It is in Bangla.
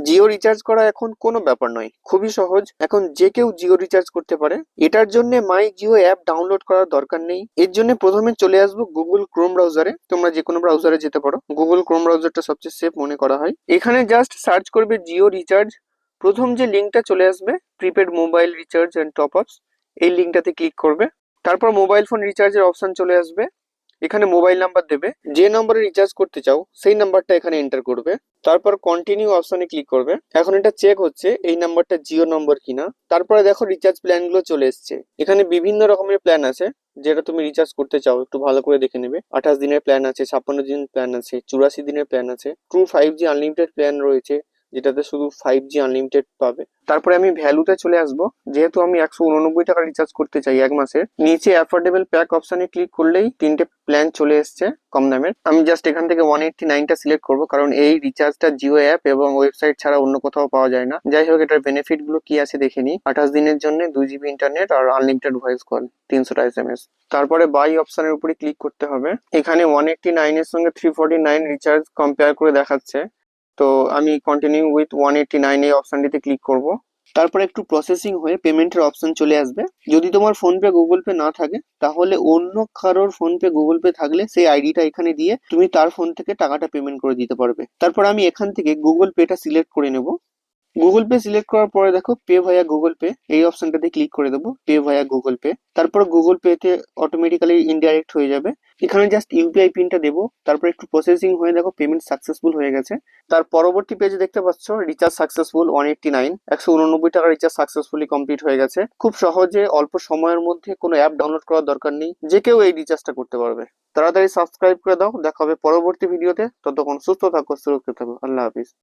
জিও রিচার্জ করা এখন কোনো ব্যাপার নয়, খুবই সহজ। এখন যে কেউ জিও রিচার্জ করতে পারে। এটার জন্য মাই জিও অ্যাপ ডাউনলোড করার দরকার নেই। এর জন্য প্রথমে চলে আসবো গুগল ক্রোম ব্রাউজারে। তোমরা যে কোনো ব্রাউজারে যেতে পারো, গুগল ক্রোম ব্রাউজারটা সবচেয়ে সেফ মনে করা হয়। এখানে জাস্ট সার্চ করবে জিও রিচার্জ। প্রথম যে লিঙ্কটা চলে আসবে, prepaid mobile recharge and top আপস, এই লিঙ্কটাতে ক্লিক করবে। তারপর মোবাইল ফোন রিচার্জের অপশন চলে আসবে। এখানে মোবাইল নাম্বার দেবে, যে নম্বরে রিচার্জ করতে চাও সেই নাম্বারটা এখানে এন্টার করবে। তারপর কন্টিনিউ অপশনে ক্লিক করবে। এখন এটা চেক হচ্ছে এই নাম্বারটা জিও নম্বর কিনা। তারপরে দেখো রিচার্জ প্ল্যান গুলো চলে এসছে। এখানে বিভিন্ন রকমের প্ল্যান আছে, যেটা তুমি রিচার্জ করতে চাও একটু ভালো করে দেখে নেবে। 28 দিনের প্ল্যান আছে, 56 দিন প্ল্যান আছে, 84 দিনের প্ল্যান আছে, ট্রু 5G আনলিমিটেড প্ল্যান রয়েছে, যেটাতে শুধু 5G আনলিমিটেড পাবে। তারপরে আমি ভ্যালুতে চলে আসবো। যেহেতু আমি 189 টাকা রিচার্জ করতে চাই এক মাসের, নিচে অ্যাফোর্ডেবল প্যাক অপশনে ক্লিক করলেই তিনটে প্ল্যান চলে এসছে কম দামের। আমি জাস্ট এখান থেকে 189টা সিলেক্ট করবো, কারণ এই রিচার্জটা জিও অ্যাপ এবং ওয়েবসাইট ছাড়া অন্য কোথাও পাওয়া যায় না। যাই হোক, এটার বেনিফিট গুলো কি আছে দেখে নিই। 28 দিনের জন্য 2 GB ইন্টারনেট আর আনলিমিটেড ভয়েস কল, 300টা SMS। তারপরে বাই অপশনের উপরে ক্লিক করতে হবে। এখানে 189 এর সঙ্গে 349 রিচার্জ কম্পেয়ার করে দেখাচ্ছে। তো আমি কন্টিনিউ উইথ 189 এই অপশনটিতে ক্লিক করব। তারপরে একটু প্রসেসিং হয়ে পেমেন্টের অপশন চলে আসবে। যদি তোমার ফোনপে গুগল পে না থাকে, তাহলে অন্য কারোর ফোনপে গুগল পে থাকলে সেই আইডিটা এখানে দিয়ে তুমি তার ফোন থেকে টাকাটা পেমেন্ট করে দিতে পারবে। তারপর আমি এখান থেকে গুগল পেটা সিলেক্ট করে নেব। গুগল পে সিলেক্ট করার পরে দেখো পে ভায়া গুগল পে, এই অপশনটাতে ক্লিক করে দেবো, পে ভায়া গুগল পে। তারপর গুগল পে তে অটোমেটিক্যালি ইনডাইরেক্ট হয়ে যাবে। এখানে জাস্ট ইউপিআই পিনটা দেবো। তারপর একটু প্রসেসিং হয়ে দেখো পেমেন্ট সাকসেসফুল হয়ে গেছে। তার পরবর্তী পেজে দেখতে পাচ্ছ রিচার্জ সাকসেসফুল 189, 189 টাকা রিচার্জ সাকসেসফুলি কমপ্লিট হয়ে গেছে। খুব সহজে অল্প সময়ের মধ্যে কোনো অ্যাপ ডাউনলোড করার দরকার নেই, যে কেউ এই রিচার্জটা করতে পারবে। তাড়াতাড়ি সাবস্ক্রাইব করে দাও। দেখা হবে পরবর্তী ভিডিওতে। ততক্ষণ সুস্থ থাকো, সুরক্ষিত থাকো। আল্লাহ হাফিজ।